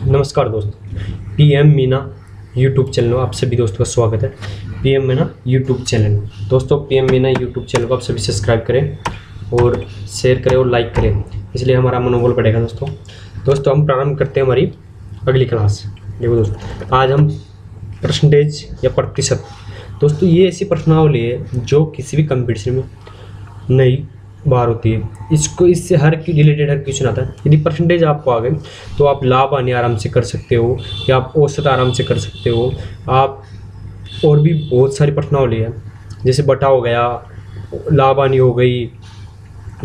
नमस्कार दोस्तों, PM Meena YouTube channel में आप सभी दोस्तों का स्वागत है। पीएम मीना यूट्यूब चैनल दोस्तों, पीएम मीना यूट्यूब चैनल को आप सभी सब्सक्राइब करें और शेयर करें और लाइक करें, इसलिए हमारा मनोबल बढ़ेगा। दोस्तों हम प्रारंभ करते हैं हमारी अगली क्लास। देखो दोस्तों, आज हम परसेंटेज या प्रतिशत, दोस्तों ये ऐसी प्रश्नावली है जो किसी भी कंपटीशन में नई बार होती है। इससे हर की रिलेटेड हर क्वेश्चन आता है। यदि परसेंटेज आपको आ गए तो आप लाभ हानि आराम से कर सकते हो या आप औसत आराम से कर सकते हो। आप और भी बहुत सारी प्रश्नावली है, जैसे बटा हो गया, लाभ हानि हो गई। ये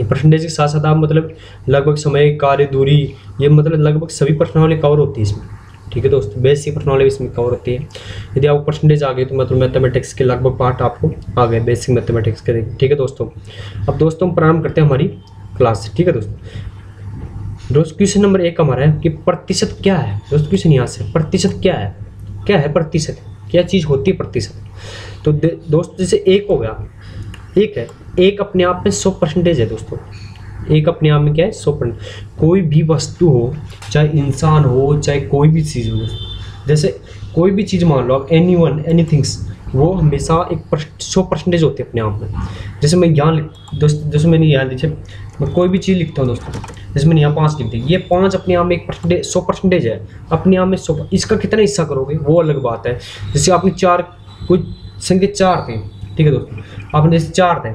परसेंटेज के साथ साथ आप मतलब लगभग समय, कार्य, दूरी, ये मतलब लगभग सभी प्रश्नावली कवर होती है इसमें। ठीक है दोस्तों, बेसिक प्रश्नावली इसमें कवर होती है। यदि आपको परसेंटेज आ गई तो मतलब मैथमेटिक्स के लगभग पार्ट आपको आ गए, बेसिक मैथमेटिक्स के। ठीक है दोस्तों, अब दोस्तों हम प्रारंभ करते हैं हमारी क्लास। ठीक है दोस्तों, क्वेश्चन नंबर 1 हमारा है कि प्रतिशत क्या है। दोस्तों क्वेश्चन यहाँ से, प्रतिशत क्या है, क्या है प्रतिशत, क्या चीज़ होती है प्रतिशत। तो दोस्तों जैसे 1 हो गया, 1 है, 1 अपने आप में 100% है दोस्तों। 1 अपने आप में क्या है, 100%। कोई भी वस्तु हो, चाहे इंसान हो, चाहे कोई भी चीज़ हो, जैसे कोई भी चीज़ मान लो आप, एनीवन, एनीथिंग्स, वो हमेशा 100% होती है अपने आप में। जैसे मैं यहाँ दोस्तों, जैसे मैंने यहाँ नीचे मैं कोई भी चीज़ लिखता हूँ दोस्तों, जैसे मैंने यहाँ 5 लिख दी, ये 5 अपने आप में 100% है अपने आप में। 100 इसका कितना हिस्सा करोगे वो अलग बात है। जैसे आपने 4, कुछ संख्या 4 थे, ठीक है दोस्तों, आपने जैसे 4 थे,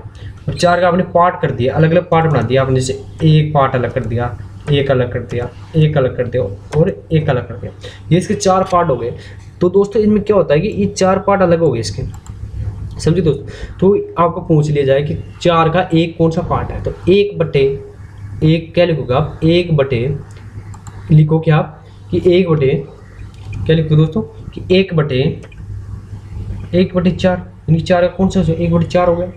4 का आपने पार्ट कर दिया, अलग अलग पार्ट बना दिया आपने। जैसे एक पार्ट अलग कर दिया, एक अलग कर दिया, एक अलग कर दिया और एक अलग कर दिया, ये इसके 4 पार्ट हो गए। तो दोस्तों इनमें क्या होता है कि ये 4 पार्ट अलग हो गए इसके, समझे दोस्तों। तो आपको पूछ लिया जाए कि 4 का 1 कौन सा पार्ट है, तो 1/1 क्या लिखोगे आप, 1/, लिखो क्या आप कि 1/, क्या लिखो दोस्तों कि 1/4, यानी 4 का कौन सा 1/4 हो गया।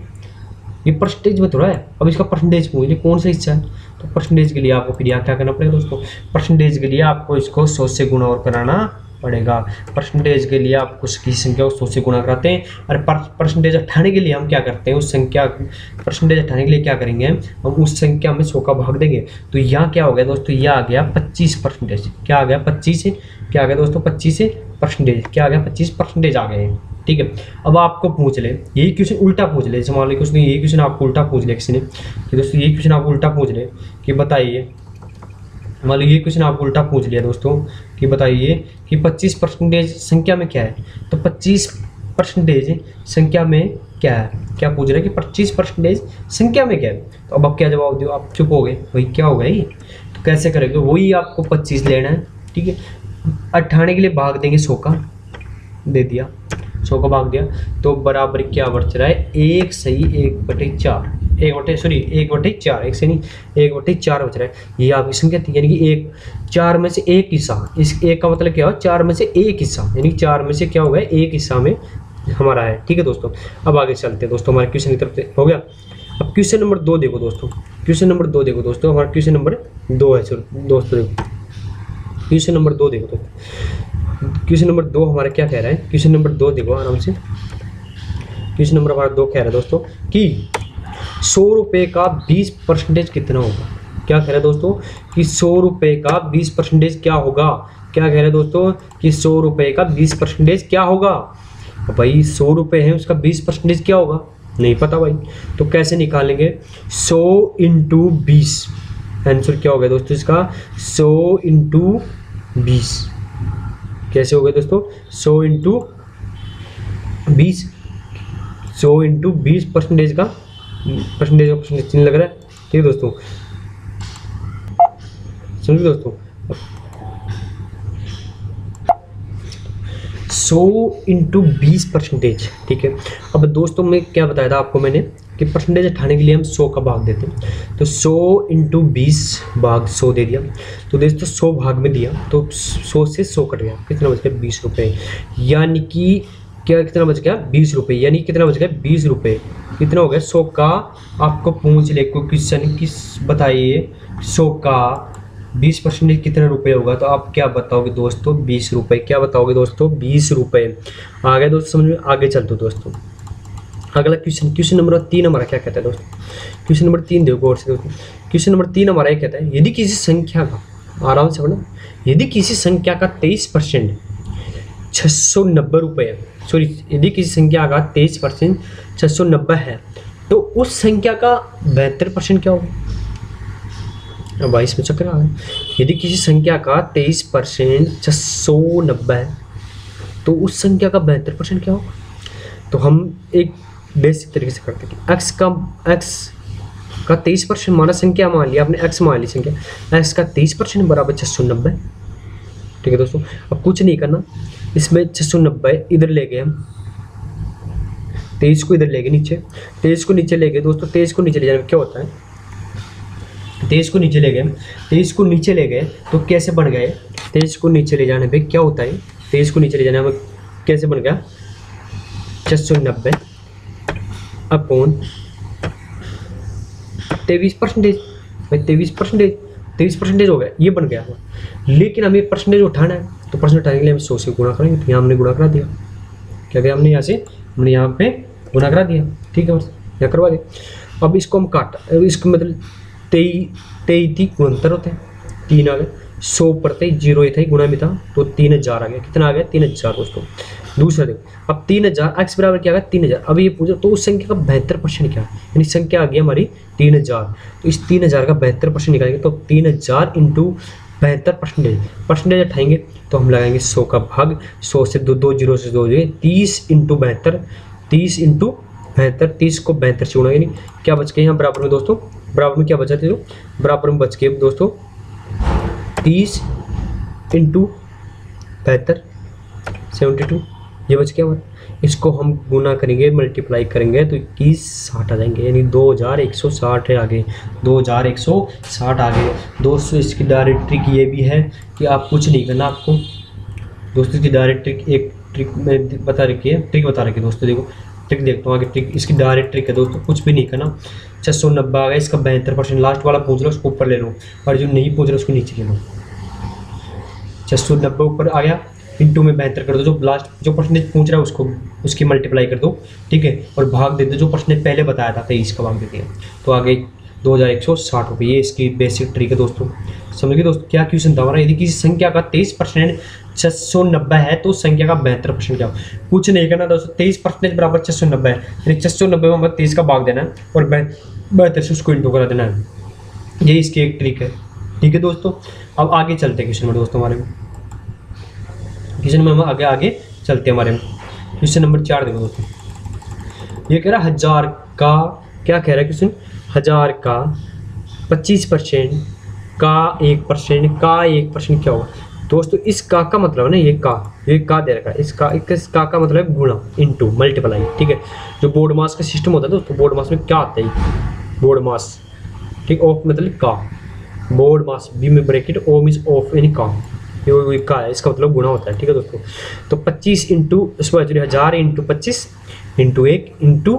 ये परसेंटेज में थोड़ा है। अब इसका परसेंटेज पूछ लिया कौन सा हिस्सा है, तो परसेंटेज के लिए आपको फिर यहाँ क्या करना पड़ेगा दोस्तों, परसेंटेज के लिए आपको इसको 100 से गुणा और कराना पड़ेगा। परसेंटेज के लिए आप कुछ की संख्या को 100 से गुणा कराते हैं, और परसेंटेज हटाने के लिए हम क्या करते हैं, उस संख्या परसेंटेज हटाने के लिए क्या करेंगे, हम उस संख्या में 100 का भाग देंगे। तो यहाँ क्या हो गया दोस्तों, यह आ गया 25%। क्या आ गया 25 से, क्या आ गया दोस्तों 25 से परसेंटेज, क्या आ गया 25% आ गए। ठीक है, अब आपको पूछ ले यही क्वेश्चन उल्टा पूछ ले, जैसे मान लो कि उसने यही क्वेश्चन आपको उल्टा पूछ लिया किसी ने, कि दोस्तों यही क्वेश्चन आपको उल्टा पूछ ले कि बताइए, मान लो ये क्वेश्चन आपको उल्टा पूछ लिया दोस्तों कि बताइए कि 25% संख्या में क्या है, तो 25% संख्या में क्या है, क्या पूछ रहे हैं कि 25% संख्या में क्या है। तो अब आप क्या जवाब दो, आप चुप हो गए, वही क्या होगा ये, तो कैसे करेंगे, वही आपको 25 लेना है। ठीक है, 98 के लिए भाग देंगे 100 का, दे दिया 100 का भाग दिया, तो बराबर क्या बच रहा है, 1 सही 1/4, 1/4, एक से नहीं 1/4 बच रहा है। ये आपकी संख्या थी, यानी कि 4 में से 1 हिस्सा, इस 1 का मतलब क्या हो, 4 में से 1 हिस्सा, यानी 4 में से क्या हो गया, 1 हिस्सा में हमारा है। ठीक है दोस्तों, अब आगे चलते हैं दोस्तों, हमारे क्वेश्चन की तरफ हो गया। अब क्वेश्चन नंबर 2 देखो दोस्तों, क्वेश्चन नंबर 2 देखो दोस्तों, हमारा क्वेश्चन नंबर 2 है दोस्तों, देखो क्वेश्चन नंबर 2 देखो दोस्तों। क्वेश्चन नंबर 2 हमारा क्या कह रहा है, क्वेश्चन नंबर 2 देखो आराम से। क्वेश्चन नंबर हमारा 2 कह रहा है दोस्तों कि 100 रुपये का 20% कितना होगा। क्या कह रहा है दोस्तों कि 100 रुपये का 20% क्या होगा। क्या कह रहा है दोस्तों कि 100 रुपये का 20% क्या होगा। भाई 100 रुपये है, उसका 20% क्या होगा, नहीं पता भाई, तो कैसे निकालेंगे, 100 × 20, आंसर क्या हो गया दोस्तों इसका, 100 × 20 कैसे हो गया दोस्तों, 100 × 20, 100 × 20% का परसेंटेज चिन्ह लग रहा है। ठीक है दोस्तों, समझिए दोस्तों, 100 × 20%। ठीक है, अब दोस्तों मैं क्या बताया था आपको मैंने कि परसेंटेज हटाने के लिए हम 100 का भाग देते हैं, तो 100 × 20 भाग 100 दे दिया, तो दोस्तों 100 भाग में दिया तो 100 से 100 कट गया, कितना बच गया 20 रुपये, यानी कि क्या कितना बच गया 20 रुपये, यानी कितना बच गया 20 रुपये, कितना हो गया 100 का। आपको पूछ ले कोई क्वेश्चन किस बताइए 100 का 20% कितने रुपए होगा, तो आप क्या बताओगे दोस्तों 20 रुपये, क्या बताओगे दोस्तों 20 रुपये। आ गया दोस्तों समझ में, आगे चलते दोस्तों। अगला क्वेश्चन, क्वेश्चन नंबर 3 हमारा क्या कहता है दोस्तों, क्वेश्चन नंबर 3 देखो गौर से दोस्तों। क्वेश्चन नंबर 3 हमारा ये कहता है, यदि किसी संख्या का आराम से पढ़ना। यदि किसी संख्या का 23% 690 रुपये, सॉरी, यदि किसी संख्या का 23% 690 है तो उस संख्या का 72% क्या होगा? अब इसमें चक्कर आ गया। यदि किसी संख्या का 23% 690 है तो उस संख्या का 72% क्या होगा? तो हम एक बेसिक तरीके से करते हैं कि x का 23% माना संख्या मान लिया आपने, x मान ली संख्या, x का 23% बराबर 690। ठीक है दोस्तों, अब कुछ नहीं करना, इसमें 690 इधर ले गए हम, 23 को इधर ले गए नीचे, 23 को नीचे ले गए दोस्तों। 23 को नीचे ले जाने में क्या होता है? 23 को नीचे ले गए, 23 को नीचे ले गए तो कैसे बन गए? 23 को नीचे ले जाने पे क्या होता है? 23 को नीचे ले जाने में कैसे बन गया? 690 अपॉन 23%। भाई 23% हो गया, ये बन गया। लेकिन हमें परसेंटेज उठाना है, तो परसेंटेज उठाने के लिए हम 100 से गुणा करेंगे। तो यहाँ हमने गुणा करा दिया, क्या किया हमने? यहाँ से हमने यहाँ पे गुणा करा दिया। ठीक है, बस यहाँ करवा दिया। अब इसको हम काटा, इसको मतलब 23 गुणंतर होते हैं, 3 आ गए, 100 पर 0 था गुणा में था तो 3000 आ गया। कितना आ गया? 3000 दोस्तों। दूसरा देखो, अब 3000 x बराबर क्या आ गया? 3000। अब ये पूछो तो उस संख्या का 72% क्या है? यानी संख्या आ गई हमारी 3000, तो इस 3000 का 72% निकालेंगे तो 3000 इंटू 72%, परसेंटेज उठाएंगे तो हम लगाएंगे 100 का भाग, 100 से 2 जीरो से 2 जाएंगे, 30 इंटू 72, 30 इंटू 72, 30 को 72 से गुणा, यानी क्या बच गए यहाँ बराबर में दोस्तों? बराबर में क्या बचा थे? बराबर में बच गए दोस्तों 30 इंटू 72, 72, ये बच गया हमारा। इसको हम गुना करेंगे, मल्टीप्लाई करेंगे तो 21 60 आ जाएंगे, यानी 2160 है आगे, 2160 आगे। दोस्तों इसकी डायरेक्ट ट्रिक ये भी है कि आप कुछ नहीं करना आपको दोस्तों। इसकी डायरेक्ट ट्रिक, एक ट्रिक में बता रखी है, ट्रिक बता रखी है दोस्तों। देखो ट्रिक देखता हूँ आगे, ट्रिक इसकी डायरेक्ट ट्रिक है दोस्तों, कुछ भी नहीं करना। 690 आ गया, इसका 72%, लास्ट वाला पूछ लो उसको ऊपर ले लो, और जो नहीं पूछ रहा उसको नीचे ले लो। 690 ऊपर आ गया, इंटू में 72 कर दो, जो लास्ट जो परसेंटेज पूछ रहा है उसको, उसकी मल्टीप्लाई कर दो। ठीक है, और भाग दे दो जो परसेंटेज पहले बताया था, 23 का भाग दे दिया तो आ गई 2160 रुपये। ये इसकी बेसिक ट्रिक है दोस्तों, समझ गए दोस्तों? क्या क्वेश्चन था हमारा? यदि किसी संख्या का 23% 690 है तो उस संख्या का 72% क्या हो? कुछ नहीं करना दोस्तों, 23% बराबर 690 है, यानी 690 में हमें 23 का भाग देना है और 72 से उसको इंटू करा देना है। ये इसकी एक ट्रिक है। ठीक है दोस्तों, अब आगे चलते हैं क्वेश्चन में दोस्तों। हमारे क्वेश्चन में हम आगे चलते हैं। हमारे में क्वेश्चन नंबर 4 देखो दोस्तों, ये कह रहा है 1000 का, क्या कह रहा है क्वेश्चन? 1000 का 25% का 1% का 1% क्या होगा? दोस्तों इस का मतलब है ना, ये का दे रखा है, इस का मतलब है गुणा, इंटू, मल्टीप्लाई। ठीक है, जो बोर्ड मास का सिस्टम होता है दोस्तों, बोर्ड मास में क्या आता है? बोर्ड मास, ठीक, ऑफ मतलब का, बोर्ड मास, बी में ब्रैकेट, ओ मीन्स ऑफ यानी का, ये का है, इसका मतलब गुणा होता है। ठीक है दोस्तों, तो 25 इंटू, इसको एक्चुअली 1000 इंटू 25 इंटू 1 इंटू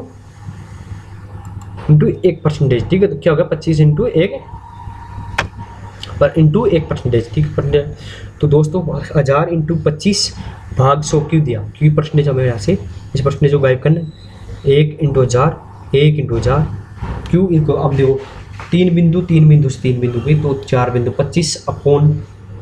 1%। ठीक है, तो क्या होगा? 25 इंटू 1 पर इंटू 1%। ठीक है, तो दोस्तों 1000 इंटू 25 भाग 100 क्यों दिया? क्योंकि परसेंटेज हमें यहाँ से इस परसेंटेज को गायब करना है। 1 इंटू 1000, 1 इंटू 1000 क्यों? इनको अब देखो 3 बिंदु से 3 बिंदु गई तो 4 बिंदु, 25 अपॉन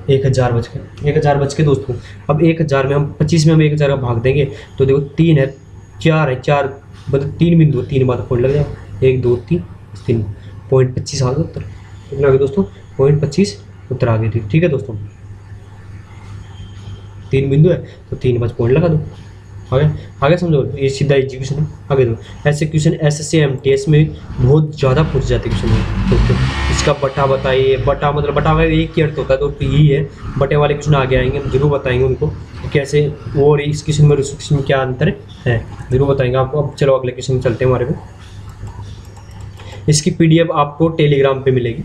1000 बच गए, 1000 बच के दोस्तों। अब 1000 में हम 25 में हम 1000 का भाग देंगे तो देखो 3 है, 4 है, 4 मतलब 3 बिंदु, 3 बार पॉइंट लग जाएगा, 1 2 3 पॉइंट 25 आ गया उत्तर। कितना आ गया दोस्तों? पॉइंट 25 उत्तर आ गई थी। ठीक है दोस्तों, 3 बिंदु है तो 3 बार पॉइंट लगा दो, आगे समझो, ये सीधा एग्जीक्यूशन है। आगे दो ऐसे क्वेश्चन एसएससी एमटीएस में बहुत ज़्यादा पूछ जाते क्वेश्चन है दोस्तों। इसका बटा बताइए, बटा मतलब बटा हुआ एक ही अर्थ होता है दोस्तों, यही है। बटे वाले क्वेश्चन आगे आएंगे, हम जरूर बताएंगे उनको कैसे, और इस क्वेश्चन में उस क्वेश्चन में क्या अंतर है जरूर बताएंगे आपको। अब चलो अगले क्वेश्चन में चलते हैं हमारे में। इसकी PDF आपको टेलीग्राम पे मिलेगी,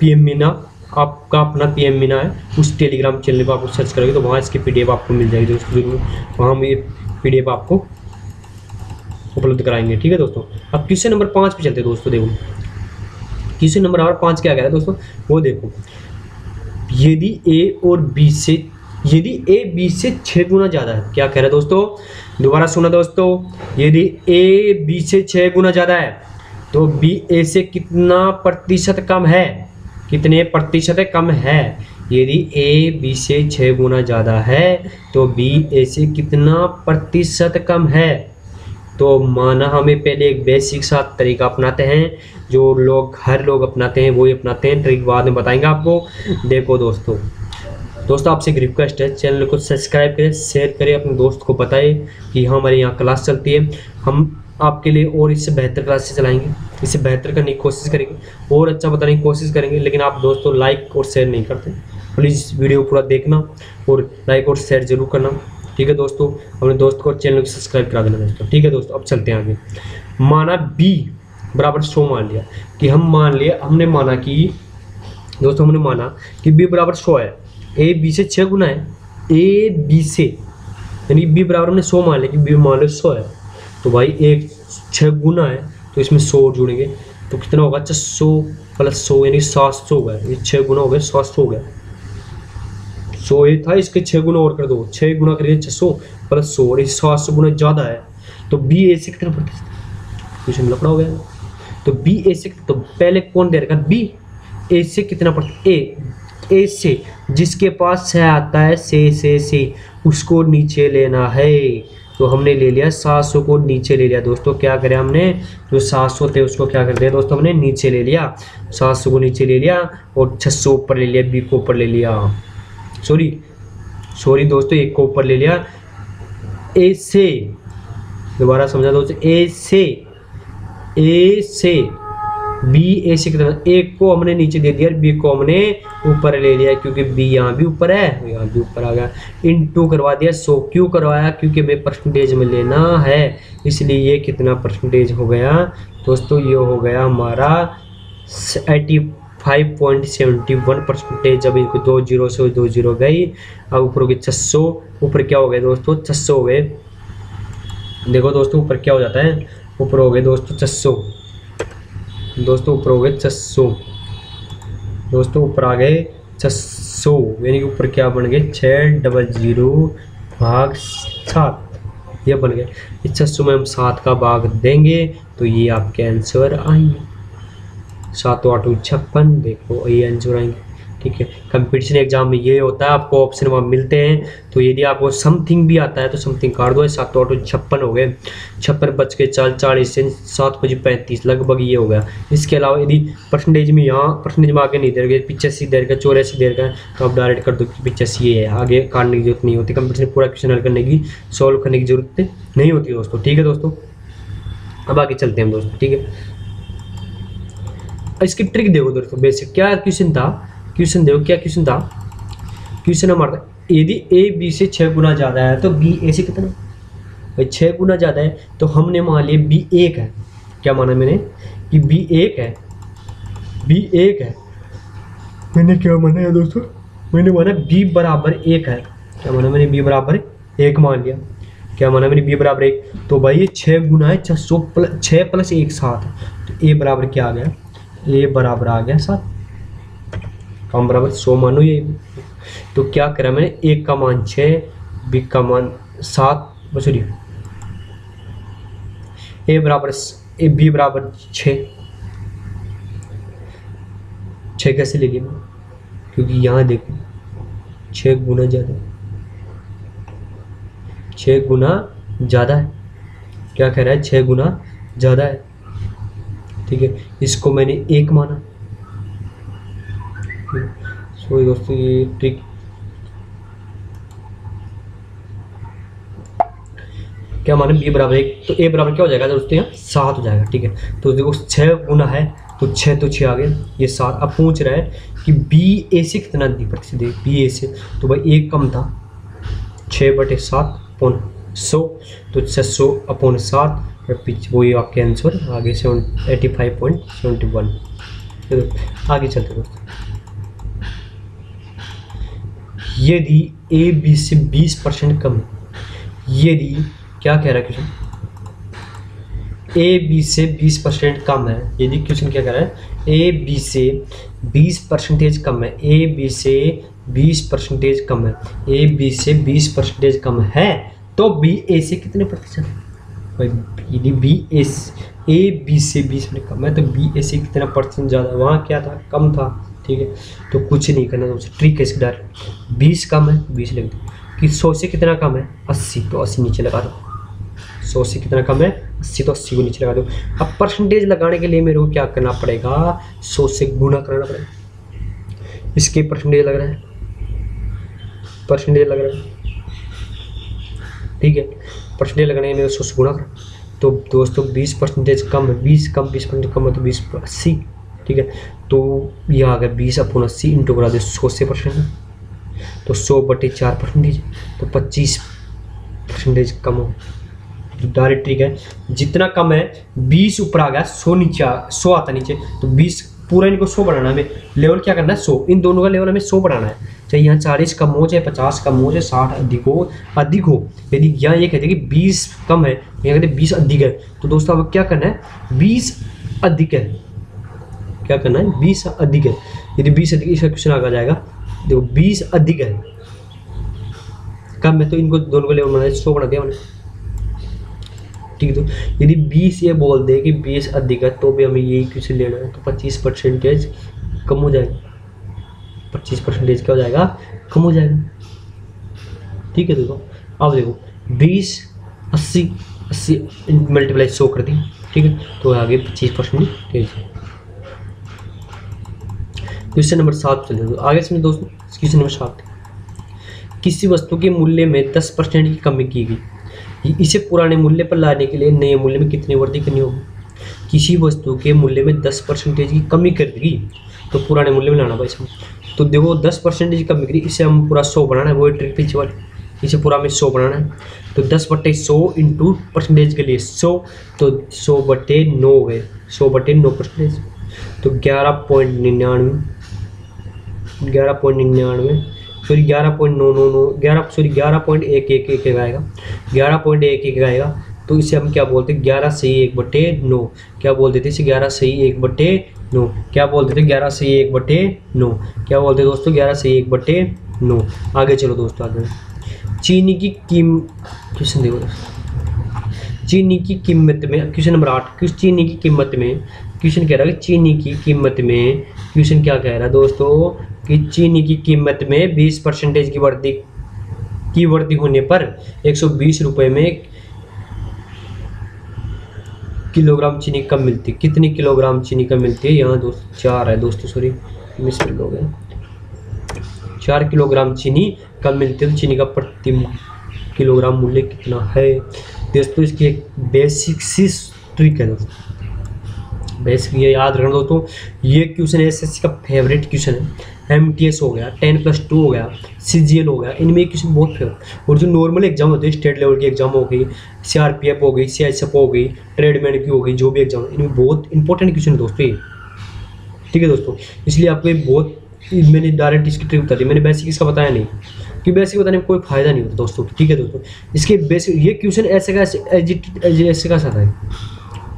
PM मीना, आपका अपना PM मीना है, उस टेलीग्राम चैनल पर आप सर्च करोगे तो वहाँ इसकी PDF आपको मिल जाएगी दोस्तों, जरूर वहाँ हम ये PDF आपको उपलब्ध कराएंगे। ठीक है दोस्तों, अब क्वेश्चन नंबर 5 पे चलते हैं दोस्तों। देखो क्वेश्चन नंबर 5 क्या कह रहा है दोस्तों, वो देखो, यदि A B से 6 गुना ज़्यादा है, क्या कह रहा है दोस्तों? दोबारा सुना दोस्तों, यदि A B से 6 गुना ज़्यादा है तो B A से कितना प्रतिशत कम है? कितने प्रतिशत कम है। यदि ए बी से 6 गुना ज़्यादा है तो बी ए से कितना प्रतिशत कम है। तो माना हमें पहले एक बेसिक सा तरीका अपनाते हैं, जो लोग हर लोग अपनाते हैं वही अपनाते हैं, ट्रिक बाद में बताएंगे आपको। देखो दोस्तों आपसे एक रिक्वेस्ट है, चैनल को सब्सक्राइब करें, शेयर करें, अपने दोस्त को बताएं कि हमारे यहाँ क्लास चलती है। हम आपके लिए और इससे बेहतर क्लासेस चलाएंगे, इससे बेहतर करने की कोशिश करेंगे और अच्छा बताने की कोशिश करेंगे। लेकिन आप दोस्तों लाइक और शेयर नहीं करते, प्लीज़ वीडियो पूरा देखना और लाइक और शेयर जरूर करना, ठीक है दोस्तों। अपने दोस्त को चैनल को सब्सक्राइब करा देना दोस्तों, ठीक है दोस्तों। अब चलते हैं आगे। माना b बराबर 100 मान लिया कि हमने माना कि दोस्तों हमने माना कि b बराबर 100 है, a b से 6 गुना है, a b से, यानी b बराबर हमने 100 मान लिया कि b मान लो 100 है, तो भाई एक 6 गुना है तो इसमें 100 जोड़ेंगे तो कितना होगा 600 प्लस 100 यानी 700 होगा। ये 6 गुना हो गया 700 हो गया। 100 ये था, इसके 6 गुना और कर दो, 6 गुना करिए 600 प्लस 100 और 700 गुना ज़्यादा है। तो बी ए से कितना प्रतिशत, क्वेश्चन लफड़ा हो गया। तो बी ए से, तो पहले कौन दे रखा बी ए से कितना प्रतिशत, ए से जिसके पास से आता है से उसको नीचे लेना है। तो हमने ले लिया 700 को नीचे ले लिया दोस्तों। क्या करें हमने, जो 700 थे उसको क्या कर दिया दोस्तों, हमने नीचे ले लिया, 700 को नीचे ले लिया और 600 ऊपर ले लिया, बी को ऊपर ले लिया, सॉरी दोस्तों एक को ऊपर ले लिया। ए से, दोबारा समझा दोस्तों, ए से बी ए से कितना, एक को हमने नीचे दे दिया, बी को हमने ऊपर ले लिया क्योंकि बी यहाँ भी ऊपर है, यहाँ भी ऊपर आ गया। इनटू करवा दिया 100, क्यों करवाया, क्योंकि हमें परसेंटेज में लेना है, इसलिए ये कितना परसेंटेज हो गया दोस्तों, ये हो गया हमारा 85.71%। जब इनको 2 जीरो से 2 जीरो गई, अब ऊपर हो गई 600, ऊपर क्या हो गया दोस्तों 600 हो गए। देखो दोस्तों ऊपर क्या हो जाता है, ऊपर हो गए दोस्तों 600, दोस्तों ऊपर हो गए 600, दोस्तों ऊपर आ गए 600, यानी कि ऊपर क्या बन गए 600/7, ये बन गए। इस 600 में हम 7 का भाग देंगे तो ये आपके आंसर आएंगे, 7 8 56, देखो ये आंसर आएंगे, ठीक है। कंपटीशन एग्जाम में ये होता है, आपको ऑप्शन वहाँ मिलते हैं, तो यदि आपको समथिंग भी आता है तो समथिंग काट दो। 7 8 56 हो गए, 56 बच के 40 से 7 5 35 लगभग ये हो गया। इसके अलावा यदि परसेंटेज में यहाँ परसेंटेज में आगे नहीं दे रहे, 85 दे रखा, 84 दे रखा, तो आप डायरेक्ट कर दो कि 85 ये है, आगे काटने की जरूरत नहीं होती। कंपटीशन पूरा क्वेश्चन हल करने की, सॉल्व करने की जरूरत नहीं होती दोस्तों, ठीक है दोस्तों। अब आगे चलते हैं हम दोस्तों, ठीक है। इसकी ट्रिक देखो दोस्तों, बेसिक क्या क्वेश्चन था, क्वेश्चन देखो क्या क्वेश्चन था। क्वेश्चन हमारा यदि ए बी से 6 गुना ज़्यादा है तो बी ए से कितना, भाई 6 गुना ज़्यादा है तो हमने मान लिया बी 1 है। क्या माना मैंने कि बी 1 है, बी 1 है, मैंने क्या माना है दोस्तों, मैंने माना बी बराबर 1 है। क्या माना मैंने, बी बराबर 1 मान लिया। क्या माना मैंने, बी बराबर 1, तो भाई ये 6 गुना है 600 6 प्लस 1 7, तो ए बराबर क्या आ गया, ए बराबर आ गया 7, काम बराबर 100 मानो ये। तो क्या करा मैंने, 1 का मान 6, बी का मान 7, सॉरी बी बराबर 6 कैसे ले लिया मैं, क्योंकि यहाँ देखो 6 गुना ज़्यादा, 6 गुना ज़्यादा है। क्या कह रहा है, 6 गुना ज़्यादा है, ठीक है। इसको मैंने 1 माना। सो दोस्तों ये ट्रिक, क्या माने बी बराबर 1, तो ए बराबर क्या हो जाएगा दोस्तों, यहाँ 7 हो जाएगा, ठीक है। तो देखो 6 गुना है तो 6 तो 6 आ गए, ये 7। अब पूछ रहा है कि बी ए से कितना प्रतिशत है, बी ए से, तो भाई 1 कम था, 6/7/100, तो 600/7, वही आपके आंसर आगे 85.71। आगे चलते दोस्तों, यदि ए बी से 20% कम है, यदि क्या कह रहा है क्वेश्चन, ए बी से 20% कम है, यदि क्वेश्चन क्या कह रहा है, ए बी से 20% कम है, ए बी से 20% कम है, ए बी से 20% कम है, तो बी ए से कितने प्रतिशत, भाई यदि बी ए बी से 20% कम है तो बी ए से कितना परसेंट ज़्यादा, वहाँ क्या था कम था, ठीक है, तो कुछ नहीं करना दोस्तों, ट्रिक है इसकी डायरेक्ट। 20 कम है 20 लिख दो, कि 100 से कितना कम है 80, तो 80 नीचे लगा दो। 100 से कितना कम है 80, तो 80 को नीचे लगा दो। अब परसेंटेज लगाने के लिए मेरे को क्या करना पड़ेगा, 100 से गुना करना पड़ेगा। इसके परसेंटेज लग रहा है, परसेंटेज लग रहा है, ठीक है, परसेंटेज लगाने के लिए 100 से गुना कर। तो दोस्तों 20% कम है, 20 कम 20% कम है तो 20 80, ठीक है, तो ये आ गया 20/80 इंटू करा दे 100 से परसेंट, तो 100/4%, तो 25% कम हो। तो डायरेक्ट ट्रिक है, जितना कम है 20 ऊपर आ गया, 100 नीचे 100 आता नीचे, तो 20 पूरा इनको 100 बढ़ाना है। हमें लेवल क्या करना है 100, इन दोनों का लेवल हमें 100 बढ़ाना है। चाहे यहाँ 40 कम हो, चाहे 50 कम हो, चाहे 60 अधिक हो। यदि यहाँ ये कहते हैं कि 20 कम है, यहाँ कहते हैं 20 अधिक है, तो दोस्तों अब क्या करना है 20 अधिक है, क्या करना है 20 अधिक है। यदि 20 अधिक, इसका क्वेश्चन आगे जाएगा, देखो 20 अधिक है, कम है, तो इनको दोनों का लेवल बनाया 100 बना दिया हमने, ठीक है। तो यदि 20 ये बोल दे कि 20 अधिक है, तो भी हमें यही क्वेश्चन लेना है, तो 25% कम हो जाएगा, 25% क्या हो जाएगा, कम हो जाएगा, ठीक है। देखो अब देखो 20 80 मल्टीप्लाई 100 कर दी, ठीक है, तो आगे 25%। क्वेश्चन नंबर 7 चले दो आगे से दोस्तों। क्वेश्चन नंबर 7, किसी वस्तु के मूल्य में 10% की कमी की गई, इसे पुराने मूल्य पर लाने के लिए नए मूल्य में कितनी वृद्धि करनी होगी। किसी वस्तु के मूल्य में 10% की कमी कर दी, तो पुराने मूल्य में लाना भाई इसमें। तो देखो 10% की कमी करी, इसे हम पूरा 100 बनाना है, वो ट्रिक पीछे वाली, इसे पूरा हमें 100 बनाना है। तो 10/100 इंटू परसेंटेज के लिए 100, तो 100/9 हो गए, 100/9%, तो 11.99 सॉरी 11.11 आएगा, 11.11 आएगा। तो इसे हम क्या बोलते हैं 11 सही 1/9, क्या बोल देते इसे 11 सही 1/9, क्या बोलते थे 11 सही 1/9, क्या बोलते दोस्तों 11 सही 1/9। आगे चलो दोस्तों, आगे चीनी की क्वेश्चन देखो, चीनी की कीमत में, क्वेश्चन नंबर 8, चीनी की कीमत में क्वेश्चन कह रहा है कि चीनी की कीमत में, क्वेश्चन क्या कह रहा है दोस्तों कि चीनी की कीमत में 20% की वृद्धि होने पर 120 रुपये में किलोग्राम चीनी कम मिलती है। कितनी किलोग्राम चीनी कम मिलती है, यहाँ दोस्तों 4 है दोस्तों, सॉरी मिस्टेक हो गया, 4 किलोग्राम चीनी कम मिलती है। तो चीनी का प्रति किलोग्राम मूल्य कितना है दोस्तों, इसकी एक बेसिक सी ट्रिक है दोस्तों, बेसिक ये याद रखना दोस्तों। ये क्वेश्चन एसएससी का फेवरेट क्वेश्चन है, एमटीएस हो गया, 10+2 हो गया, सीजीएल हो गया, इनमें क्वेश्चन बहुत फेवरेट। और जो नॉर्मल एग्जाम होते हैं, स्टेट लेवल की एग्जाम हो गई, सीआरपीएफ हो गई, सीआईएसएफ हो गई, ट्रेडमैन की हो गई, जो भी एग्जाम, इनमें बहुत इंपॉर्टेंट क्वेश्चन है दोस्तों ये, ठीक है दोस्तों। इसलिए आपको ये बहुत, मैंने डायरेक्ट इसकी ट्रिक बता दी, मैंने बेसिक इसका बताया नहीं, कि बेसिक बताने में कोई फायदा नहीं होता दोस्तों, ठीक है दोस्तों। इसके बेसिक ये क्वेश्चन ऐसे का साथ है,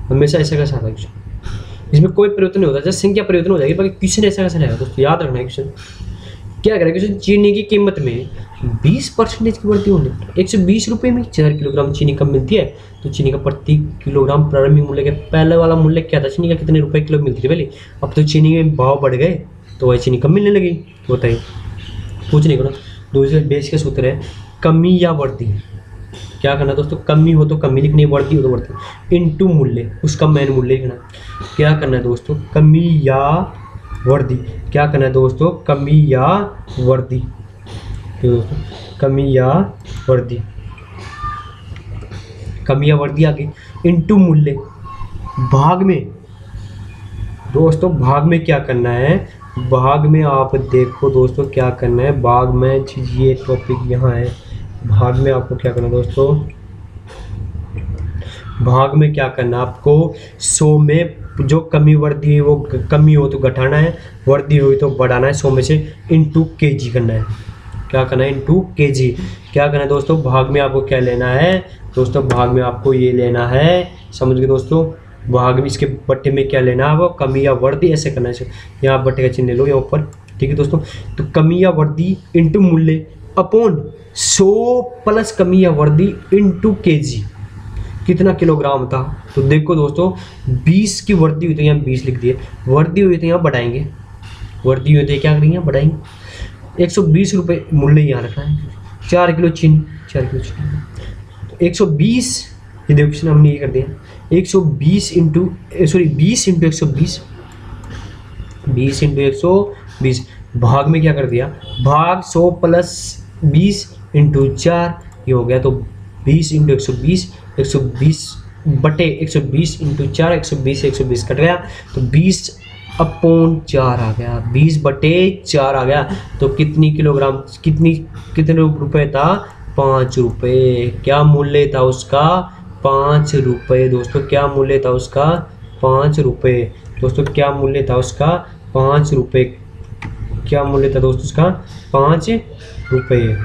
हमेशा ऐसे का साथ है क्वेश्चन, इसमें कोई परिवर्तन नहीं होता, जैसे संख्या परिवर्तन हो जाएगी, बाकी क्वेश्चन ऐसा कैसा रहेगा दोस्तों, याद रखना है क्वेश्चन क्या करेगा। क्वेश्चन चीनी की कीमत में 20% की वृद्धि होने, 120 रुपये में 4 किलोग्राम चीनी कम मिलती है, तो चीनी का प्रति किलोग्राम प्रारंभिक मूल्य के पहले वाला मूल्य क्या था, चीनी का कितने रुपए किलो मिलती थी पहले, अब तो चीनी के भाव बढ़ गए, तो वही चीनी कम मिलने लगी, बताइए, कुछ नहीं करो। दूसरे बेस का सूत्र है कमी या वृद्धि, क्या करना दोस्तों, कमी हो तो कमी लिखनी, वृद्धि हो तो वृद्धि, इनटू मूल्य, उसका मेन मूल्य लिखना। क्या करना है दोस्तों, कमी या वृद्धि, क्या करना है दोस्तों, कमी या वृद्धि, दोस्तों कमी या वृद्धि, कमी या वृद्धि आ गई, इनटू मूल्य, भाग में दोस्तों, भाग में क्या करना है, भाग में आप देखो दोस्तों क्या करना है, भाग में ये टॉपिक यहाँ है, भाग में आपको क्या करना है दोस्तों, भाग में क्या करना है आपको, 100 में जो कमी वृद्धि है वो कमी हो तो घटाना है, वृद्धि हुई तो बढ़ाना है, 100 में से इनटू केजी करना है, क्या करना है इनटू केजी। क्या करना है दोस्तों, भाग में आपको क्या लेना है दोस्तों, भाग में आपको ये लेना है, समझ गए दोस्तों, भाग में इसके बट्टे में क्या लेना है, वो कमी या वृद्धि ऐसे करना है, यहाँ बट्टे का चिन्ह ले लो यहाँ ऊपर, ठीक है दोस्तों। तो कमी या वृद्धि इनटू मूल्य अपॉन 100 प्लस कमी या वृद्धि इनटू केजी, कितना किलोग्राम था। तो देखो दोस्तों 20 की वृद्धि हुई तो यहाँ 20 लिख दिए, वृद्धि हुई तो यहाँ बढ़ाएंगे, वर्दी होती है क्या करेंगे बढ़ाएंगे। 120 रुपये मूल्य यहाँ रखना है। 4 किलो चीनी, 4 किलो चीनी तो 120, ये देखो हमने ये कर दिया 120 इंटू 20 इंटू 120, 20 इंटू 120 भाग में क्या कर दिया, भाग 100 प्लस 20 इंटू 4, ये हो गया तो 20 इंटू 120, 120 बटे 120 इंटू 4, 120 120 कट गया तो 20 अपॉन 4 आ गया, 20 बटे 4 आ गया। तो कितनी किलोग्राम, कितने रुपए था, 5 रुपये। क्या मूल्य था उसका, 5 रुपये दोस्तों। क्या मूल्य था उसका, 5 रुपये दोस्तों। क्या मूल्य था उसका, 5 रुपये। क्या मूल्य था दोस्तों उसका, 5 रुपये।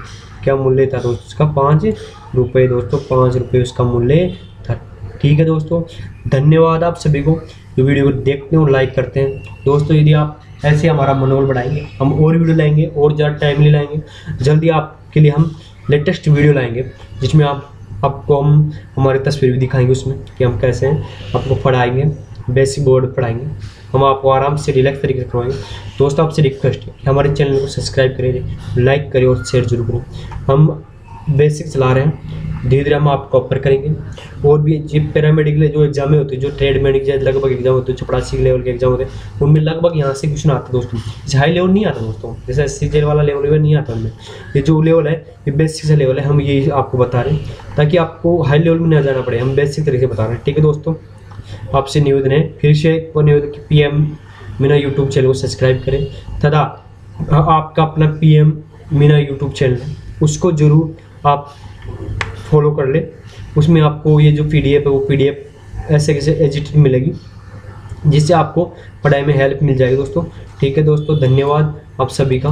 क्या मूल्य था दोस्तों उसका, 5 रुपये दोस्तों। 5 रुपये उसका मूल्य था। ठीक है दोस्तों, धन्यवाद आप सभी को जो वीडियो को देखते हैं और लाइक करते हैं। दोस्तों यदि आप ऐसे हमारा मनोबल बढ़ाएंगे, हम और वीडियो लाएंगे और ज़्यादा टाइमली लाएंगे। जल्दी आपके लिए हम लेटेस्ट वीडियो लाएंगे जिसमें आपको हम हमारी तस्वीर भी दिखाएंगे उसमें कि हम कैसे हैं, आपको पढ़ाएंगे, बेसिक बोर्ड पढ़ाएंगे, हम आपको आराम से रिलैक्स तरीके से करवाएंगे। दोस्तों आपसे रिक्वेस्ट है कि हमारे चैनल को सब्सक्राइब करें, लाइक करें और शेयर जरूर करें। हम बेसिक चला रहे हैं, धीरे धीरे हम आपको कवर करेंगे। और भी जो पैरामेडिकल जो एग्जाम होते हैं, जो ट्रेड मेडिकल लगभग एग्जाम होते हैं, चपरासी लेवल के एग्जाम होते हैं, उनमें लगभग यहाँ से क्वेश्चन आते हैं दोस्तों। जैसे हाई लेवल नहीं आता दोस्तों, जैसे SC वाला लेवल नहीं आता उनमें। ये जो लेवल है ये बेसिक से लेवल है, हम ये आपको बता रहे हैं ताकि आपको हाई लेवल में ना जाना पड़े। हम बेसिक तरीके से बता रहे हैं। ठीक है दोस्तों, आपसे निवेदन है, फिर से निवेदन कि PM मीना यूट्यूब चैनल को सब्सक्राइब करें तथा आपका अपना PM मीना यूट्यूब चैनल है उसको जरूर आप फॉलो कर ले। उसमें आपको ये जो PDF है वो PDF ऐसे कैसे एडिटेड मिलेगी जिससे आपको पढ़ाई में हेल्प मिल जाएगी दोस्तों। ठीक है दोस्तों, धन्यवाद आप सभी का।